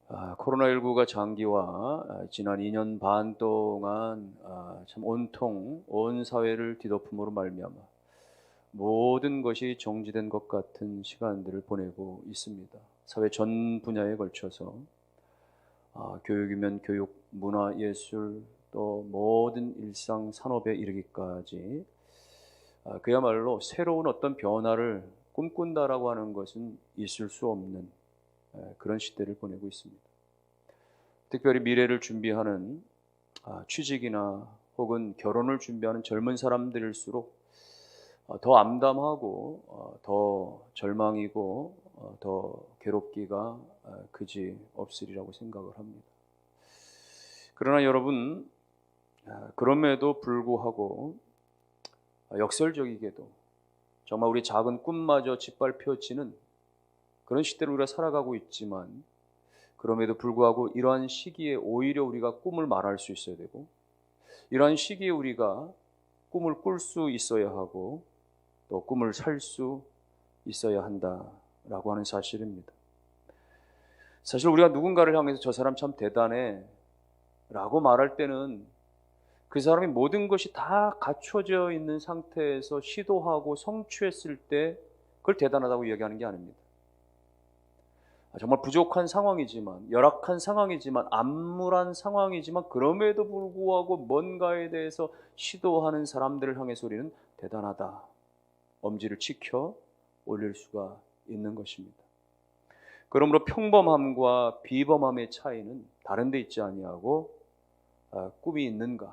코로나19가 장기화, 지난 2년 반 동안 참 온통 온 사회를 뒤덮음으로 말미암아 모든 것이 정지된 것 같은 시간들을 보내고 있습니다. 사회 전 분야에 걸쳐서 교육이면 교육, 문화, 예술, 또 모든 일상 산업에 이르기까지 그야말로 새로운 어떤 변화를 꿈꾼다라고 하는 것은 있을 수 없는 그런 시대를 보내고 있습니다. 특별히 미래를 준비하는 취직이나 혹은 결혼을 준비하는 젊은 사람들일수록 더 암담하고 더 절망이고 더 괴롭기가 그지 없으리라고 생각을 합니다. 그러나 여러분, 그럼에도 불구하고 역설적이게도 정말 우리 작은 꿈마저 짓밟혀지는 그런 시대를 우리가 살아가고 있지만, 그럼에도 불구하고 이러한 시기에 오히려 우리가 꿈을 말할 수 있어야 되고, 이러한 시기에 우리가 꿈을 꿀 수 있어야 하고 또 꿈을 살 수 있어야 한다라고 하는 사실입니다. 사실 우리가 누군가를 향해서 저 사람 참 대단해 라고 말할 때는 그 사람이 모든 것이 다 갖춰져 있는 상태에서 시도하고 성취했을 때 그걸 대단하다고 이야기하는 게 아닙니다. 정말 부족한 상황이지만, 열악한 상황이지만, 암울한 상황이지만 그럼에도 불구하고 뭔가에 대해서 시도하는 사람들을 향해서 우리는 대단하다, 엄지를 치켜 올릴 수가 있는 것입니다. 그러므로 평범함과 비범함의 차이는 다른 데 있지 아니하고 꿈이 있는가,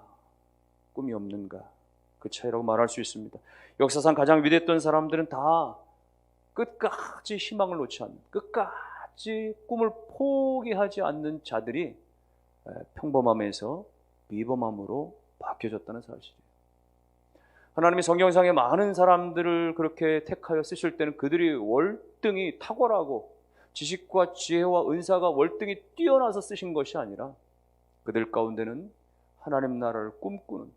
꿈이 없는가, 그 차이라고 말할 수 있습니다. 역사상 가장 위대했던 사람들은 다 끝까지 희망을 놓지 않는, 끝까지 꿈을 포기하지 않는 자들이 평범함에서 비범함으로 바뀌어졌다는 사실이에요. 하나님이 성경상에 많은 사람들을 그렇게 택하여 쓰실 때는 그들이 월등히 탁월하고 지식과 지혜와 은사가 월등히 뛰어나서 쓰신 것이 아니라 그들 가운데는 하나님 나라를 꿈꾸는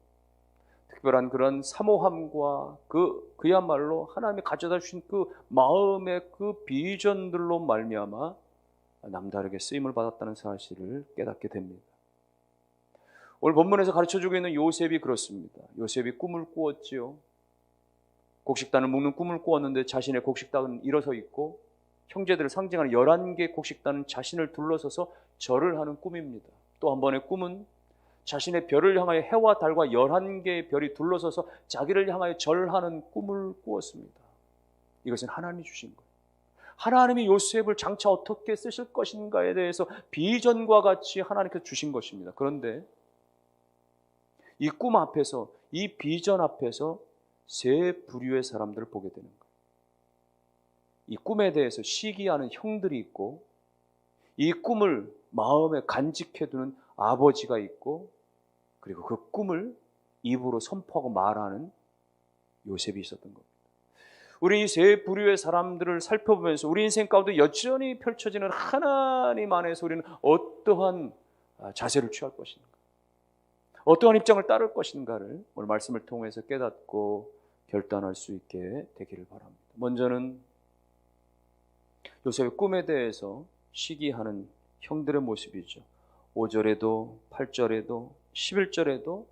특별한 그런 사모함과 그야말로 하나님이 가져다 주신 그 마음의 그 비전들로 말미암아 남다르게 쓰임을 받았다는 사실을 깨닫게 됩니다. 오늘 본문에서 가르쳐주고 있는 요셉이 그렇습니다. 요셉이 꿈을 꾸었지요. 곡식단을 묶는 꿈을 꾸었는데 자신의 곡식단은 일어서 있고 형제들을 상징하는 11개의 곡식단은 자신을 둘러서서 절을 하는 꿈입니다. 또 한 번의 꿈은 자신의 별을 향하여 해와 달과 11개의 별이 둘러서서 자기를 향하여 절하는 꿈을 꾸었습니다. 이것은 하나님이 주신 거예요. 하나님이 요셉을 장차 어떻게 쓰실 것인가에 대해서 비전과 같이 하나님께서 주신 것입니다. 그런데 이 꿈 앞에서, 이 비전 앞에서 세 부류의 사람들을 보게 되는 거예요. 이 꿈에 대해서 시기하는 형들이 있고, 이 꿈을 마음에 간직해두는 아버지가 있고, 그리고 그 꿈을 입으로 선포하고 말하는 요셉이 있었던 겁니다. 우리 이 세 부류의 사람들을 살펴보면서 우리 인생 가운데 여전히 펼쳐지는 하나님 안에서 우리는 어떠한 자세를 취할 것인가, 어떠한 입장을 따를 것인가를 오늘 말씀을 통해서 깨닫고 결단할 수 있게 되기를 바랍니다. 먼저는 요셉의 꿈에 대해서 시기하는 형들의 모습이죠. 5절에도 8절에도 11절에도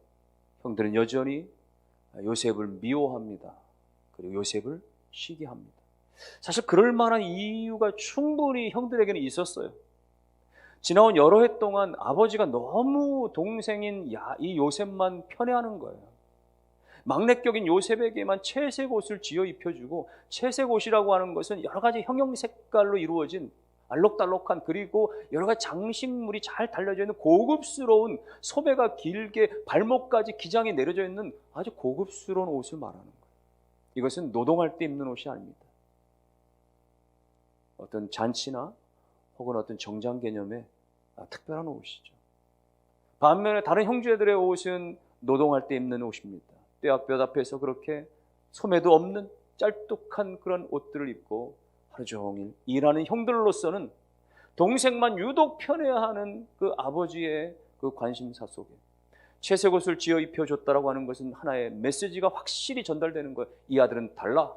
형들은 여전히 요셉을 미워합니다. 그리고 요셉을 시기합니다. 사실 그럴 만한 이유가 충분히 형들에게는 있었어요. 지나온 여러 해 동안 아버지가 너무 동생인 이 요셉만 편애하는 거예요. 막내격인 요셉에게만 채색 옷을 지어 입혀주고, 채색 옷이라고 하는 것은 여러 가지 형형 색깔로 이루어진 알록달록한, 그리고 여러 가지 장식물이 잘 달려져 있는 고급스러운, 소매가 길게 발목까지 기장이 내려져 있는 아주 고급스러운 옷을 말하는 거예요. 이것은 노동할 때 입는 옷이 아닙니다. 어떤 잔치나 혹은 어떤 정장 개념의 특별한 옷이죠. 반면에 다른 형제들의 옷은 노동할 때 입는 옷입니다. 뼈 앞에서 그렇게 소매도 없는 짤뚝한 그런 옷들을 입고 하루 종일 일하는 형들로서는 동생만 유독 편애하는 그 아버지의 그 관심사 속에 채색 옷을 지어 입혀줬다라고 하는 것은 하나의 메시지가 확실히 전달되는 거예요. 이 아들은 달라.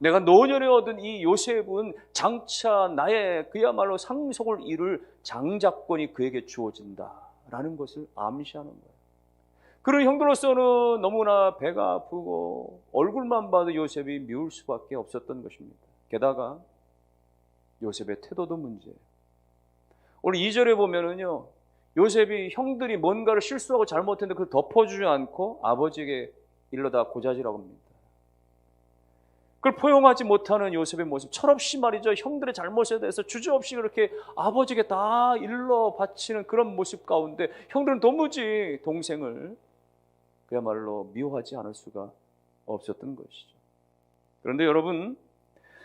내가 노년에 얻은 이 요셉은 장차 나의 그야말로 상속을 이룰 장자권이 그에게 주어진다라는 것을 암시하는 거예요. 그런 형들로서는 너무나 배가 아프고 얼굴만 봐도 요셉이 미울 수밖에 없었던 것입니다. 게다가 요셉의 태도도 문제예요. 오늘 2절에 보면은요, 요셉이 형들이 뭔가를 실수하고 잘못했는데 그걸 덮어주지 않고 아버지에게 일러다 고자지라고 합니다. 그걸 포용하지 못하는 요셉의 모습, 철없이 말이죠, 형들의 잘못에 대해서 주저없이 그렇게 아버지에게 다 일러 바치는 그런 모습 가운데 형들은 도무지 동생을 그야말로 미워하지 않을 수가 없었던 것이죠. 그런데 여러분,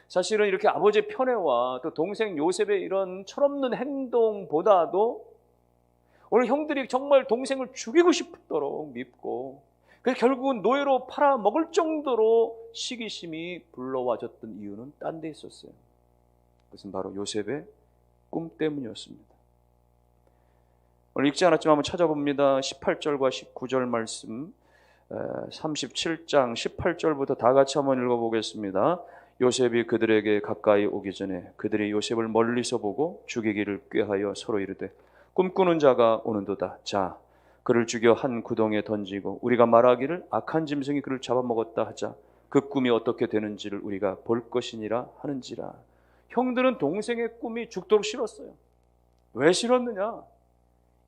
사실은 이렇게 아버지의 편애와 또 동생 요셉의 이런 철없는 행동보다도 오늘 형들이 정말 동생을 죽이고 싶도록 밉고, 그래서 결국은 노예로 팔아먹을 정도로 시기심이 불러와졌던 이유는 딴 데 있었어요. 그것은 바로 요셉의 꿈 때문이었습니다. 오늘 읽지 않았지만 한번 찾아봅니다. 18절과 19절 말씀, 37장 18절부터 다 같이 한번 읽어보겠습니다. 요셉이 그들에게 가까이 오기 전에 그들이 요셉을 멀리서 보고 죽이기를 꾀하여 서로 이르되 꿈꾸는 자가 오는도다. 자, 그를 죽여 한 구덩이에 던지고 우리가 말하기를 악한 짐승이 그를 잡아먹었다 하자. 그 꿈이 어떻게 되는지를 우리가 볼 것이니라 하는지라. 형들은 동생의 꿈이 죽도록 싫었어요. 왜 싫었느냐?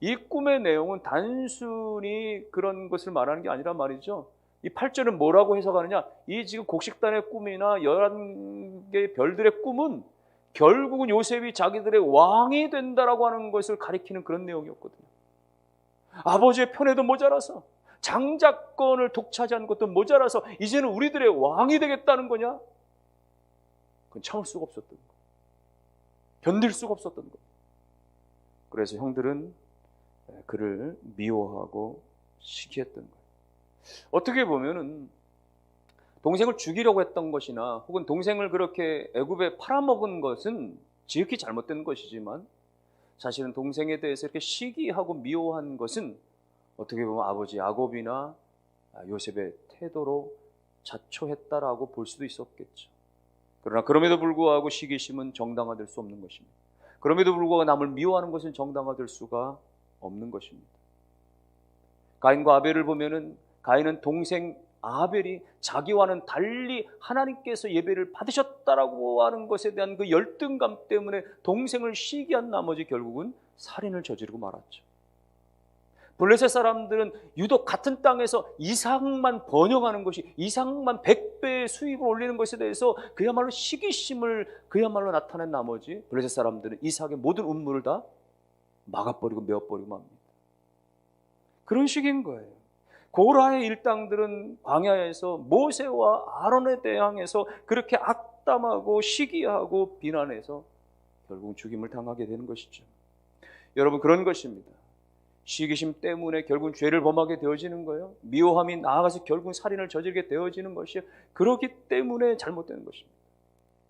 이 꿈의 내용은 단순히 그런 것을 말하는 게 아니라 말이죠. 이 8절은 뭐라고 해석하느냐? 이 지금 곡식단의 꿈이나 11개의 별들의 꿈은 결국은 요셉이 자기들의 왕이 된다라고 하는 것을 가리키는 그런 내용이었거든요. 아버지의 편애도 모자라서, 장자권을 독차지한 것도 모자라서 이제는 우리들의 왕이 되겠다는 거냐? 그건 참을 수가 없었던 거예요. 견딜 수가 없었던 거예요. 그래서 형들은 그를 미워하고 시기했던 거예요. 어떻게 보면은 동생을 죽이려고 했던 것이나 혹은 동생을 그렇게 애굽에 팔아먹은 것은 지극히 잘못된 것이지만, 사실은 동생에 대해서 이렇게 시기하고 미워한 것은 어떻게 보면 아버지 야곱이나 요셉의 태도로 자초했다라고 볼 수도 있었겠죠. 그러나 그럼에도 불구하고 시기심은 정당화될 수 없는 것입니다. 그럼에도 불구하고 남을 미워하는 것은 정당화될 수가 없는 것입니다. 가인과 아벨을 보면은 가인은 동생 아벨이 자기와는 달리 하나님께서 예배를 받으셨다라고 하는 것에 대한 그 열등감 때문에 동생을 시기한 나머지 결국은 살인을 저지르고 말았죠. 블레셋 사람들은 유독 같은 땅에서 이삭만 번영하는 것이, 이삭만 100배의 수입을 올리는 것에 대해서 그야말로 시기심을 그야말로 나타낸 나머지 블레셋 사람들은 이삭의 모든 음물을 다 막아버리고 메어버리고 맙니다. 그런 식인 거예요. 고라의 일당들은 광야에서 모세와 아론에 대항해서 그렇게 악담하고 시기하고 비난해서 결국 죽임을 당하게 되는 것이죠. 여러분, 그런 것입니다. 시기심 때문에 결국은 죄를 범하게 되어지는 거예요. 미워함이 나아가서 결국은 살인을 저지르게 되어지는 것이에요. 그렇기 때문에 잘못되는 것입니다.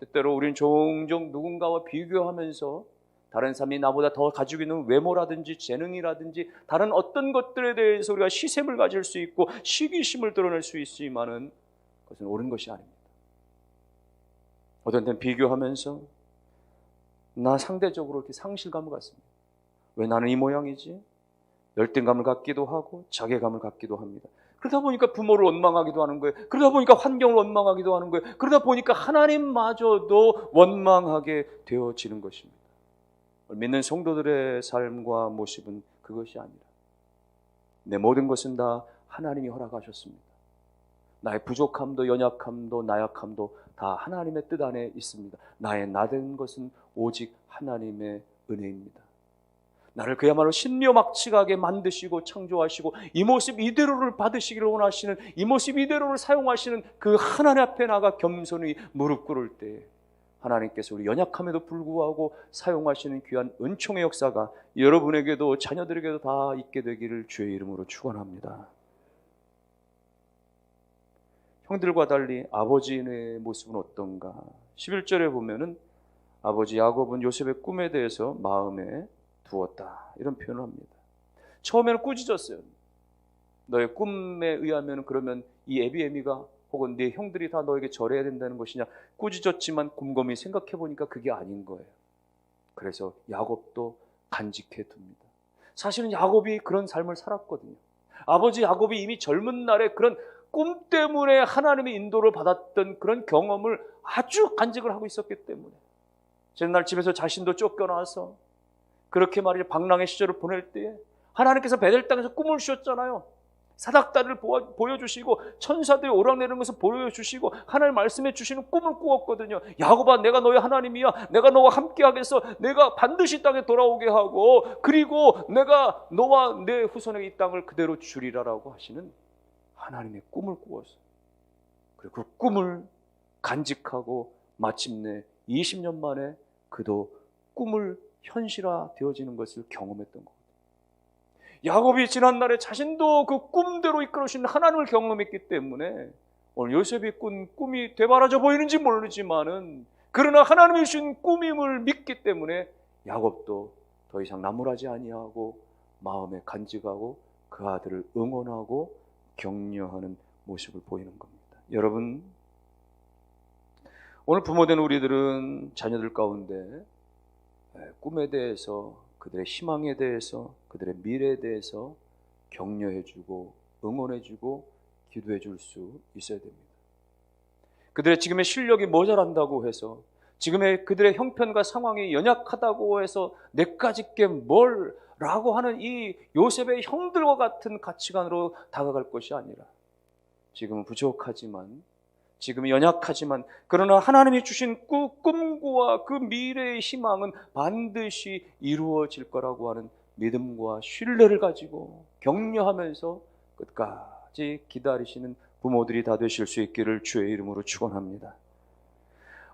때때로 우리는 종종 누군가와 비교하면서 다른 사람이 나보다 더 가지고 있는 외모라든지 재능이라든지 다른 어떤 것들에 대해서 우리가 시샘을 가질 수 있고 시기심을 드러낼 수 있지만은 그것은 옳은 것이 아닙니다. 어떤 때는 비교하면서 나 상대적으로 이렇게 상실감을 갖습니다. 왜 나는 이 모양이지? 열등감을 갖기도 하고 자괴감을 갖기도 합니다. 그러다 보니까 부모를 원망하기도 하는 거예요. 그러다 보니까 환경을 원망하기도 하는 거예요. 그러다 보니까 하나님마저도 원망하게 되어지는 것입니다. 믿는 성도들의 삶과 모습은 그것이 아니라 내 모든 것은 다 하나님이 허락하셨습니다. 나의 부족함도 연약함도 나약함도 다 하나님의 뜻 안에 있습니다. 나의 나된 것은 오직 하나님의 은혜입니다. 나를 그야말로 신묘막측하게 만드시고 창조하시고 이 모습 이대로를 받으시기를 원하시는, 이 모습 이대로를 사용하시는 그 하나님 앞에 나가 겸손히 무릎 꿇을 때 하나님께서 우리 연약함에도 불구하고 사용하시는 귀한 은총의 역사가 여러분에게도 자녀들에게도 다 있게 되기를 주의 이름으로 축원합니다. 형들과 달리 아버지의 모습은 어떤가? 11절에 보면은 아버지 야곱은 요셉의 꿈에 대해서 마음에 두었다, 이런 표현을 합니다. 처음에는 꾸짖었어요. 너의 꿈에 의하면 그러면 이 에비에미가 혹은 네 형들이 다 너에게 절해야 된다는 것이냐, 꾸짖었지만 곰곰이 생각해 보니까 그게 아닌 거예요. 그래서 야곱도 간직해 둡니다. 사실은 야곱이 그런 삶을 살았거든요. 아버지 야곱이 이미 젊은 날에 그런 꿈 때문에 하나님의 인도를 받았던 그런 경험을 아주 간직을 하고 있었기 때문에 옛날 집에서 자신도 쫓겨나서 그렇게 말이죠, 방랑의 시절을 보낼 때에 하나님께서 베델 땅에서 꿈을 주셨잖아요. 사닥다리를 보여주시고 천사들이 오락내리는 것을 보여주시고 하나님 말씀해 주시는 꿈을 꾸었거든요. 야곱아, 내가 너의 하나님이야. 내가 너와 함께 하겠어. 내가 반드시 땅에 돌아오게 하고, 그리고 내가 너와 내 후손에게 이 땅을 그대로 주리라라고 하시는 하나님의 꿈을 꾸었어요. 그리고 그 꿈을 간직하고 마침내 20년 만에 그도 꿈을 현실화 되어지는 것을 경험했던 거거든요. 야곱이 지난날에 자신도 그 꿈대로 이끌어주신 하나님을 경험했기 때문에 오늘 요셉이 꾼 꿈이 되바라져 보이는지 모르지만은, 그러나 하나님이 주신 꿈임을 믿기 때문에 야곱도 더 이상 나무라지 아니하고 마음에 간직하고 그 아들을 응원하고 격려하는 모습을 보이는 겁니다. 여러분, 오늘 부모된 우리들은 자녀들 가운데 꿈에 대해서, 그들의 희망에 대해서, 그들의 미래에 대해서 격려해주고 응원해주고 기도해줄 수 있어야 됩니다. 그들의 지금의 실력이 모자란다고 해서, 지금의 그들의 형편과 상황이 연약하다고 해서 내까짓 게 뭘 라고 하는 이 요셉의 형들과 같은 가치관으로 다가갈 것이 아니라, 지금은 부족하지만, 지금은 연약하지만, 그러나 하나님이 주신 꿈과 그 미래의 희망은 반드시 이루어질 거라고 하는 믿음과 신뢰를 가지고 격려하면서 끝까지 기다리시는 부모들이 다 되실 수 있기를 주의 이름으로 축원합니다.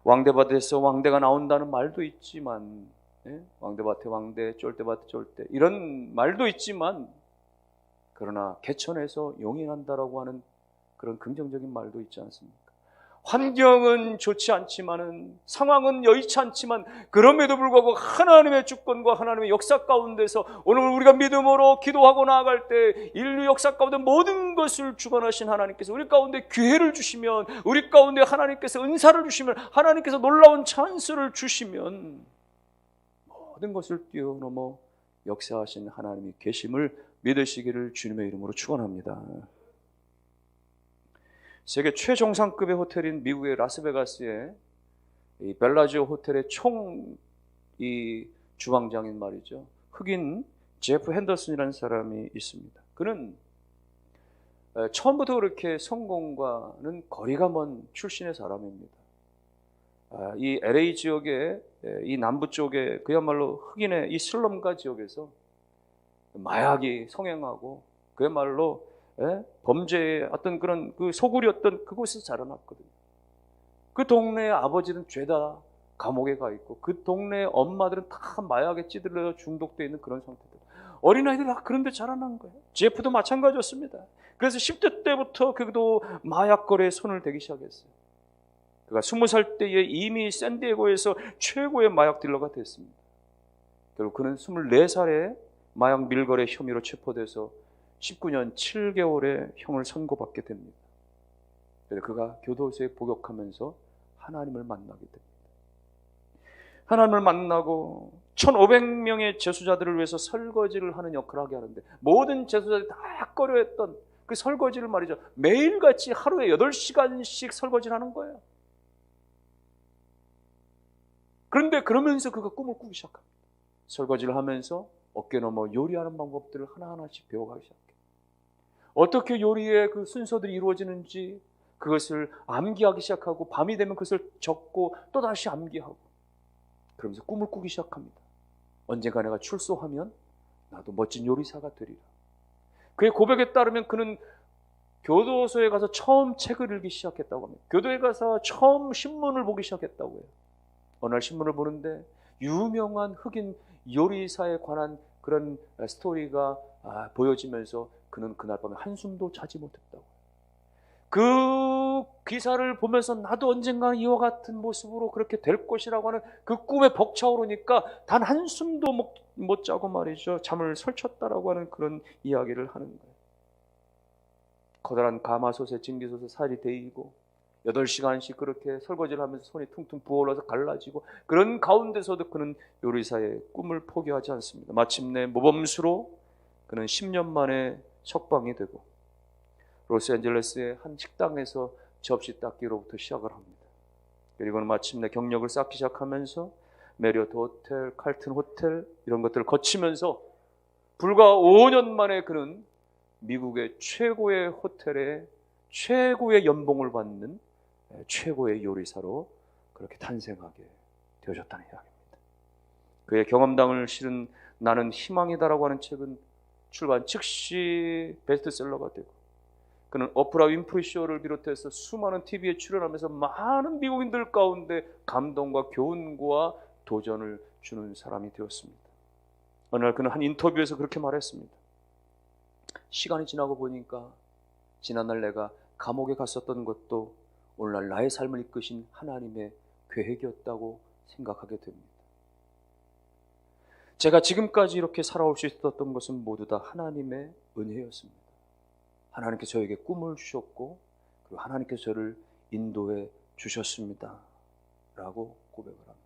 왕대밭에서 왕대가 나온다는 말도 있지만, 왕대밭에 왕대, 쫄대밭에 쫄대, 이런 말도 있지만, 그러나 개천에서 용이 난다라고 하는 그런 긍정적인 말도 있지 않습니까? 환경은 좋지 않지만은, 상황은 여의치 않지만, 그럼에도 불구하고 하나님의 주권과 하나님의 역사 가운데서 오늘 우리가 믿음으로 기도하고 나아갈 때 인류 역사 가운데 모든 것을 주관하신 하나님께서 우리 가운데 기회를 주시면, 우리 가운데 하나님께서 은사를 주시면, 하나님께서 놀라운 찬스를 주시면 모든 것을 뛰어넘어 역사하신 하나님이 계심을 믿으시기를 주님의 이름으로 축원합니다. 세계 최정상급의 호텔인 미국의 라스베가스의 이 벨라지오 호텔의 이 주방장인 말이죠, 흑인 제프 핸더슨이라는 사람이 있습니다. 그는 처음부터 그렇게 성공과는 거리가 먼 출신의 사람입니다. 이 LA 지역의 이 남부 쪽에 그야말로 흑인의 이 슬럼가 지역에서 마약이 성행하고 그야말로 범죄의 어떤 그런 그 소굴이었던 그곳에서 자라났거든요. 그 동네의 아버지는 죄다 감옥에 가 있고, 그 동네의 엄마들은 다 마약에 찌들려 중독되어 있는 그런 상태들. 어린아이들이 다 그런 데 자라난 거예요. 제프도 마찬가지였습니다. 그래서 10대 때부터 그도 마약 거래에 손을 대기 시작했어요. 그가 20살 때에 이미 샌디에고에서 최고의 마약 딜러가 됐습니다. 결국 그는 24살에 마약 밀거래 혐의로 체포돼서 19년 7개월의 형을 선고받게 됩니다. 그래서 그가 교도소에 복역하면서 하나님을 만나게 됩니다. 하나님을 만나고 1500명의 제수자들을 위해서 설거지를 하는 역할을 하게 하는데, 모든 제수자들이 다 꺼려했던 그 설거지를 말이죠, 매일같이 하루에 8시간씩 설거지를 하는 거예요. 그런데 그러면서 그가 꿈을 꾸기 시작합니다. 설거지를 하면서 어깨 넘어 요리하는 방법들을 하나하나씩 배워가기 시작해요. 어떻게 요리의 그 순서들이 이루어지는지 그것을 암기하기 시작하고, 밤이 되면 그것을 적고 또다시 암기하고, 그러면서 꿈을 꾸기 시작합니다. 언젠가 내가 출소하면 나도 멋진 요리사가 되리라. 그의 고백에 따르면 그는 교도소에 가서 처음 책을 읽기 시작했다고 합니다. 교도에 가서 처음 신문을 보기 시작했다고 해요. 어느 날 신문을 보는데 유명한 흑인 요리사에 관한 그런 스토리가 보여지면서 그는 그날 밤에 한숨도 자지 못했다고. 그 기사를 보면서 나도 언젠가 이와 같은 모습으로 그렇게 될 것이라고 하는 그 꿈에 벅차오르니까 단 한숨도 못 자고 말이죠, 잠을 설쳤다라고 하는 그런 이야기를 하는 거예요. 커다란 가마솥에 증기솥에 살이 데이고 8시간씩 그렇게 설거지를 하면서 손이 퉁퉁 부어올라서 갈라지고, 그런 가운데서도 그는 요리사의 꿈을 포기하지 않습니다. 마침내 모범수로 그는 10년 만에 석방이 되고 로스앤젤레스의 한 식당에서 접시 닦기로부터 시작을 합니다. 그리고는 마침내 경력을 쌓기 시작하면서 메리어트 호텔, 칼튼 호텔 이런 것들을 거치면서 불과 5년 만에 그는 미국의 최고의 호텔에 최고의 연봉을 받는 최고의 요리사로 그렇게 탄생하게 되어졌다는 이야기입니다. 그의 경험담을 실은 나는 희망이다라고 하는 책은 출간 즉시 베스트셀러가 되고, 그는 오프라 윈프리 쇼를 비롯해서 수많은 TV에 출연하면서 많은 미국인들 가운데 감동과 교훈과 도전을 주는 사람이 되었습니다. 어느 날 그는 한 인터뷰에서 그렇게 말했습니다. 시간이 지나고 보니까 지난날 내가 감옥에 갔었던 것도 오늘날 나의 삶을 이끄신 하나님의 계획이었다고 생각하게 됩니다. 제가 지금까지 이렇게 살아올 수 있었던 것은 모두 다 하나님의 은혜였습니다. 하나님께서 저에게 꿈을 주셨고 그리고 하나님께서 저를 인도해 주셨습니다 라고 고백을 합니다.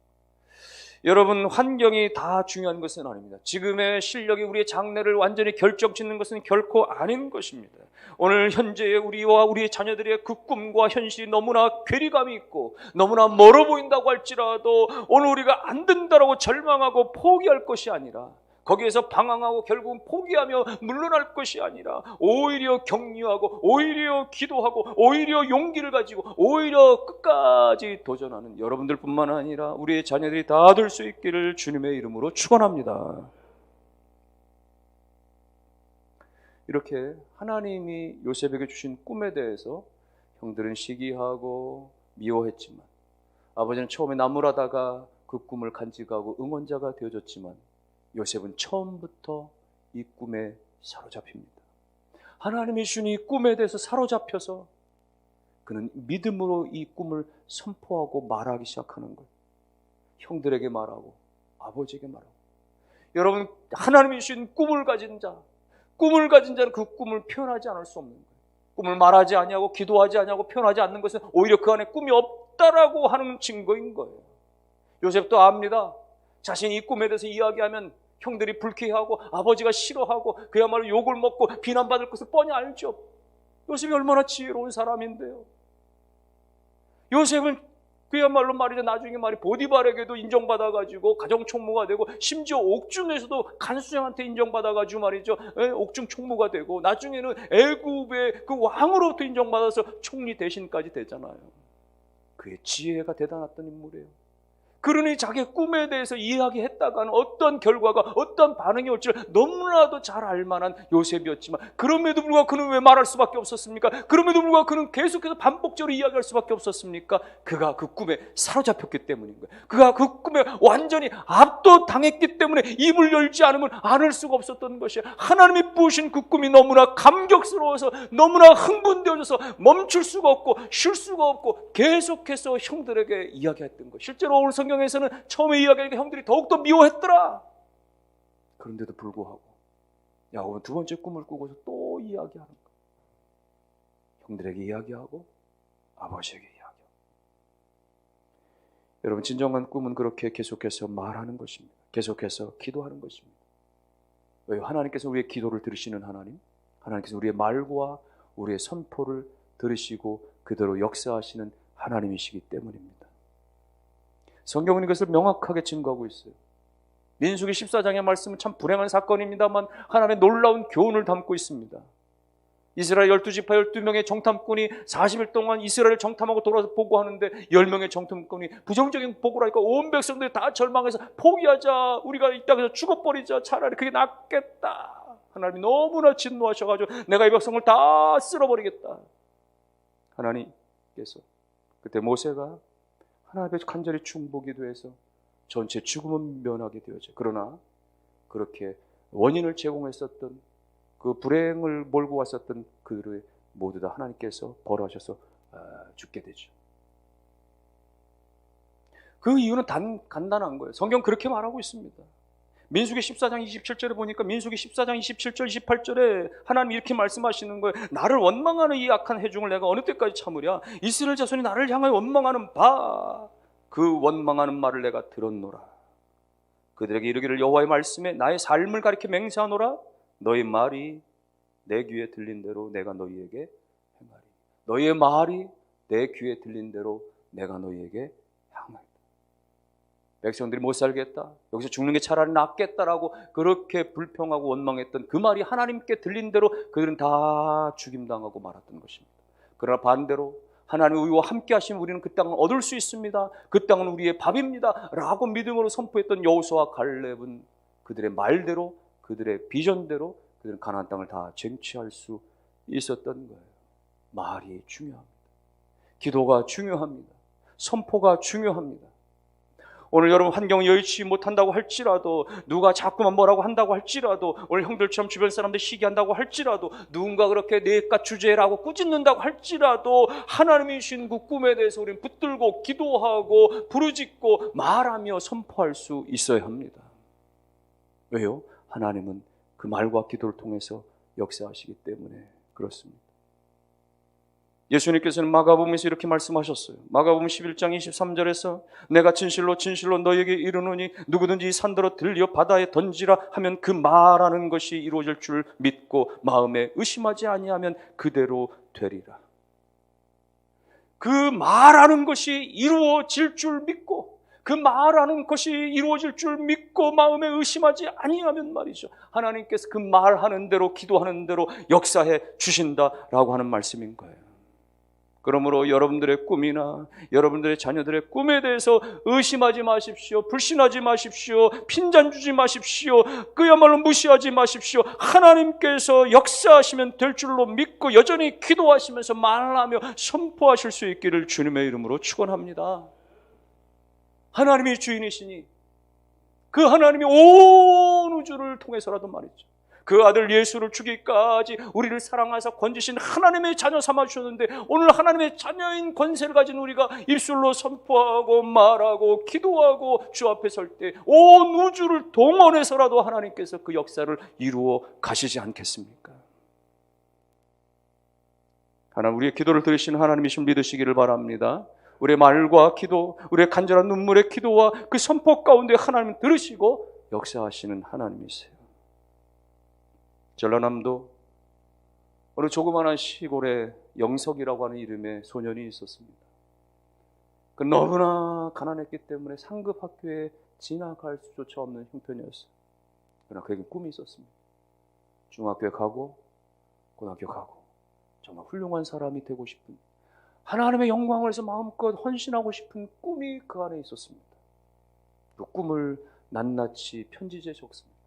여러분, 환경이 다 중요한 것은 아닙니다. 지금의 실력이 우리의 장래를 완전히 결정짓는 것은 결코 아닌 것입니다. 오늘 현재의 우리와 우리의 자녀들의 그 꿈과 현실이 너무나 괴리감이 있고 너무나 멀어 보인다고 할지라도 오늘 우리가 안 된다라고 절망하고 포기할 것이 아니라, 거기에서 방황하고 결국은 포기하며 물러날 것이 아니라 오히려 격려하고 오히려 기도하고 오히려 용기를 가지고 오히려 끝까지 도전하는 여러분들뿐만 아니라 우리의 자녀들이 다 될 수 있기를 주님의 이름으로 축원합니다. 이렇게 하나님이 요셉에게 주신 꿈에 대해서 형들은 시기하고 미워했지만, 아버지는 처음에 나무라다가 그 꿈을 간직하고 응원자가 되어졌지만 요셉은 처음부터 이 꿈에 사로잡힙니다. 하나님이 주신 이 꿈에 대해서 사로잡혀서 그는 믿음으로 이 꿈을 선포하고 말하기 시작하는 거예요. 형들에게 말하고 아버지에게 말하고. 여러분, 하나님이 주신 꿈을 가진 자는 그 꿈을 표현하지 않을 수 없는 거예요. 꿈을 말하지 아니하고 기도하지 아니하고 표현하지 않는 것은 오히려 그 안에 꿈이 없다라고 하는 증거인 거예요. 요셉도 압니다. 자신이 이 꿈에 대해서 이야기하면 형들이 불쾌해하고 아버지가 싫어하고 그야말로 욕을 먹고 비난받을 것을 뻔히 알죠. 요셉이 얼마나 지혜로운 사람인데요. 요셉은 그야말로 말이죠, 나중에 보디발에게도 인정받아가지고 가정총무가 되고, 심지어 옥중에서도 간수장한테 인정받아가지고 말이죠, 옥중 총무가 되고, 나중에는 애굽의 그 왕으로부터 인정받아서 총리 대신까지 되잖아요. 그의 지혜가 대단했던 인물이에요. 그러니 자기의 꿈에 대해서 이야기했다가는 어떤 결과가 어떤 반응이 올지를 너무나도 잘 알만한 요셉이었지만, 그럼에도 불구하고 그는 왜 말할 수밖에 없었습니까? 그럼에도 불구하고 그는 계속해서 반복적으로 이야기할 수밖에 없었습니까? 그가 그 꿈에 사로잡혔기 때문인 거예요. 그가 그 꿈에 완전히 압도당했기 때문에 입을 열지 않으면 않을 수가 없었던 것이에요. 하나님이 부으신 그 꿈이 너무나 감격스러워서 너무나 흥분되어져서 멈출 수가 없고 쉴 수가 없고 계속해서 형들에게 이야기했던 거예요. 실제로 오늘 성경에서는 처음에 이야기하니까 형들이 더욱더 미워했더라. 그런데도 불구하고 야곱은 두 번째 꿈을 꾸고서 또 이야기하는 거예요. 형들에게 이야기하고 아버지에게 이야기하고. 여러분, 진정한 꿈은 그렇게 계속해서 말하는 것입니다. 계속해서 기도하는 것입니다. 왜? 하나님께서 우리의 기도를 들으시는 하나님, 하나님께서 우리의 말과 우리의 선포를 들으시고 그대로 역사하시는 하나님이시기 때문입니다. 성경은 이것을 명확하게 증거하고 있어요. 민수기 14장의 말씀은 참 불행한 사건입니다만 하나님의 놀라운 교훈을 담고 있습니다. 이스라엘 12지파 12명의 정탐꾼이 40일 동안 이스라엘을 정탐하고 돌아서 보고하는데 10명의 정탐꾼이 부정적인 보고를 하니까 온 백성들이 다 절망해서 포기하자, 우리가 이 땅에서 죽어버리자, 차라리 그게 낫겠다. 하나님이 너무나 진노하셔가지고 내가 이 백성을 다 쓸어버리겠다. 하나님께서 그때 모세가 하나님의 간절히 충복이 되어서 전체 죽음은 면하게 되어져. 그러나 그렇게 원인을 제공했었던 그 불행을 몰고 왔었던 그들을 모두 다 하나님께서 벌하셔서 죽게 되죠. 그 이유는 간단한 거예요. 성경 그렇게 말하고 있습니다. 민수기 14장 27절에 보니까 민수기 14장 27절 28절에 하나님이 이렇게 말씀하시는 거예요. 나를 원망하는 이 악한 회중을 내가 어느 때까지 참으랴. 이스라엘 자손이 나를 향하여 원망하는 바 그 원망하는 말을 내가 들었노라. 그들에게 이르기를 여호와의 말씀에 나의 삶을 가리켜 맹세하노라. 너희 말이 내 귀에 들린 대로 내가 너희에게 행하리. 너희의 말이 내 귀에 들린 대로 내가 너희에게 행하리. 백성들이 못 살겠다, 여기서 죽는 게 차라리 낫겠다라고 그렇게 불평하고 원망했던 그 말이 하나님께 들린 대로 그들은 다 죽임당하고 말았던 것입니다. 그러나 반대로 하나님 우리와 함께 하시면 우리는 그 땅을 얻을 수 있습니다. 그 땅은 우리의 밥입니다 라고 믿음으로 선포했던 여호수아와 갈렙은 그들의 말대로, 그들의 비전대로 그들은 가나안 땅을 다 쟁취할 수 있었던 거예요. 말이 중요합니다. 기도가 중요합니다. 선포가 중요합니다. 오늘 여러분 환경이 여의치 못한다고 할지라도, 누가 자꾸만 뭐라고 한다고 할지라도, 오늘 형들처럼 주변 사람들 시기한다고 할지라도, 누군가 그렇게 내가 주제라고 꾸짖는다고 할지라도 하나님이 주신 그 꿈에 대해서 우리는 붙들고 기도하고 부르짖고 말하며 선포할 수 있어야 합니다. 왜요? 하나님은 그 말과 기도를 통해서 역사하시기 때문에 그렇습니다. 예수님께서는 마가복음에서 이렇게 말씀하셨어요. 마가복음 11장 23절에서 내가 진실로 진실로 너에게 이르노니 누구든지 이 산더러 들려 바다에 던지라 하면 그 말하는 것이 이루어질 줄 믿고 마음에 의심하지 아니하면 그대로 되리라. 그 말하는 것이 이루어질 줄 믿고, 그 말하는 것이 이루어질 줄 믿고 마음에 의심하지 아니하면 말이죠, 하나님께서 그 말하는 대로 기도하는 대로 역사해 주신다라고 하는 말씀인 거예요. 그러므로 여러분들의 꿈이나 여러분들의 자녀들의 꿈에 대해서 의심하지 마십시오. 불신하지 마십시오. 핀잔 주지 마십시오. 그야말로 무시하지 마십시오. 하나님께서 역사하시면 될 줄로 믿고 여전히 기도하시면서 말하며 선포하실 수 있기를 주님의 이름으로 축원합니다. 하나님이 주인이시니 그 하나님이 온 우주를 통해서라도 말이죠, 그 아들 예수를 주기까지 우리를 사랑하사 건지신 하나님의 자녀 삼아주셨는데, 오늘 하나님의 자녀인 권세를 가진 우리가 입술로 선포하고 말하고 기도하고 주 앞에 설 때 온 우주를 동원해서라도 하나님께서 그 역사를 이루어 가시지 않겠습니까? 하나님, 우리의 기도를 들으시는 하나님이신 믿으시기를 바랍니다. 우리의 말과 기도, 우리의 간절한 눈물의 기도와 그 선포 가운데 하나님은 들으시고 역사하시는 하나님이세요. 전라남도 어느 조그마한 시골에 영석이라고 하는 이름의 소년이 있었습니다. 그 너무나 가난했기 때문에 상급 학교에 진학할 수조차 없는 형편이었어요. 그러나 그에게 꿈이 있었습니다. 중학교에 가고 고등학교 가고 정말 훌륭한 사람이 되고 싶은, 하나님의 영광을 위해서 마음껏 헌신하고 싶은 꿈이 그 안에 있었습니다. 그 꿈을 낱낱이 편지지에 적습니다.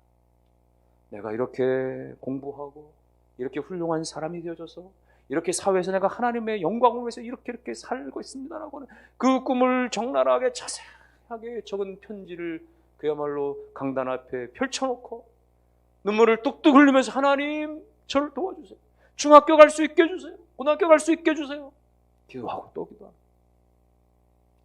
내가 이렇게 공부하고 이렇게 훌륭한 사람이 되어져서 이렇게 사회에서 내가 하나님의 영광을 위해서 이렇게 살고 있습니다라고 하는 그 꿈을 적나라하게 자세하게 적은 편지를 그야말로 강단 앞에 펼쳐놓고 눈물을 뚝뚝 흘리면서 하나님 저를 도와주세요. 중학교 갈 수 있게 해주세요. 고등학교 갈 수 있게 해주세요. 기도하고 또 기도하고.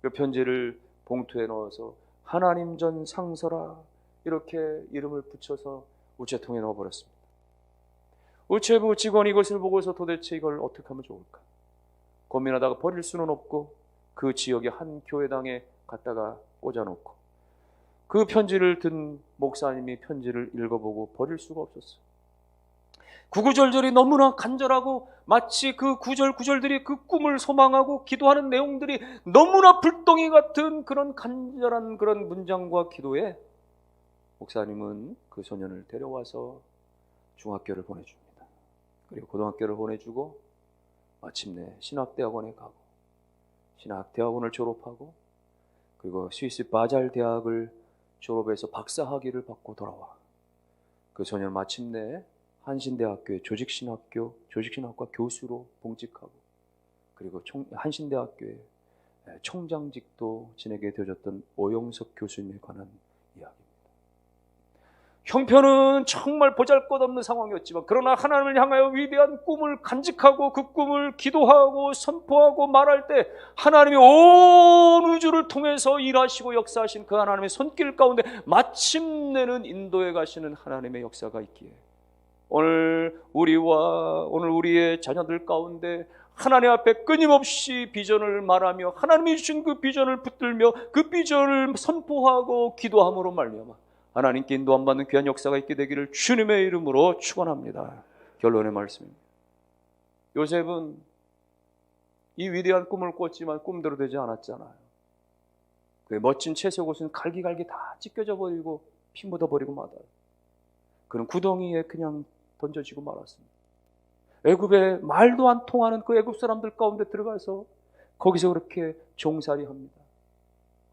그 편지를 봉투에 넣어서 하나님 전 상서라 이렇게 이름을 붙여서 우체통에 넣어버렸습니다. 우체부 직원이 이것을 보고서 도대체 이걸 어떻게 하면 좋을까 고민하다가 버릴 수는 없고 그 지역의 한 교회당에 갖다가 꽂아놓고 그 편지를 든 목사님이 편지를 읽어보고 버릴 수가 없었어요. 구구절절이 너무나 간절하고 마치 그 구절구절들이 그 꿈을 소망하고 기도하는 내용들이 너무나 불덩이 같은 그런 간절한 그런 문장과 기도에 목사님은 그 소년을 데려와서 중학교를 보내줍니다. 그리고 고등학교를 보내주고 마침내 신학대학원에 가고 신학대학원을 졸업하고 그리고 스위스 바잘 대학을 졸업해서 박사학위를 받고 돌아와 그 소년은 마침내 한신대학교의 조직신학과 교수로 봉직하고 그리고 한신대학교의 총장직도 지내게 되어졌던 오영석 교수님에 관한 이야기입니다. 형편은 정말 보잘것없는 상황이었지만 그러나 하나님을 향하여 위대한 꿈을 간직하고 그 꿈을 기도하고 선포하고 말할 때 하나님이 온 우주를 통해서 일하시고 역사하신 그 하나님의 손길 가운데 마침내는 인도해 가시는 하나님의 역사가 있기에 오늘 우리의 자녀들 가운데 하나님 앞에 끊임없이 비전을 말하며 하나님이 주신 그 비전을 붙들며 그 비전을 선포하고 기도함으로 말미암아 하나님께 인도함 받는 귀한 역사가 있게 되기를 주님의 이름으로 축원합니다. 결론의 말씀입니다. 요셉은 이 위대한 꿈을 꿨지만 꿈대로 되지 않았잖아요. 그의 멋진 채색 옷은 갈기갈기 다 찢겨져 버리고 피 묻어버리고 말아요. 그는 구덩이에 그냥 던져지고 말았습니다. 애굽에 말도 안 통하는 그 애굽 사람들 가운데 들어가서 거기서 그렇게 종살이합니다.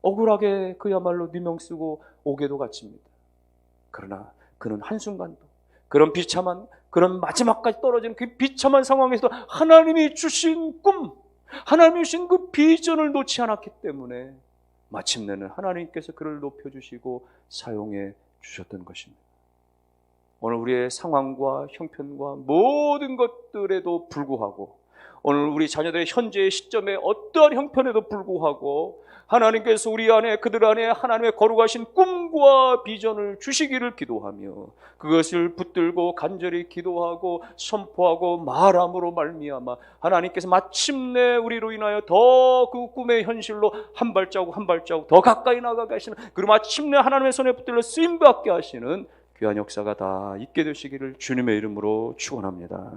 억울하게 그야말로 누명 쓰고 옥에도 갇힙니다. 그러나 그는 한순간도 그런 비참한 그런 마지막까지 떨어지는 그 비참한 상황에서도 하나님이 주신 꿈, 하나님이 주신 그 비전을 놓지 않았기 때문에 마침내는 하나님께서 그를 높여주시고 사용해 주셨던 것입니다. 오늘 우리의 상황과 형편과 모든 것들에도 불구하고 오늘 우리 자녀들의 현재의 시점에 어떠한 형편에도 불구하고 하나님께서 우리 안에 그들 안에 하나님의 거룩하신 꿈과 비전을 주시기를 기도하며 그것을 붙들고 간절히 기도하고 선포하고 말함으로 말미암아 하나님께서 마침내 우리로 인하여 더 그 꿈의 현실로 한 발자국 한 발자국 더 가까이 나가게 하시는 그리고 마침내 하나님의 손에 붙들려 쓰임받게 하시는 귀한 역사가 다 있게 되시기를 주님의 이름으로 축원합니다.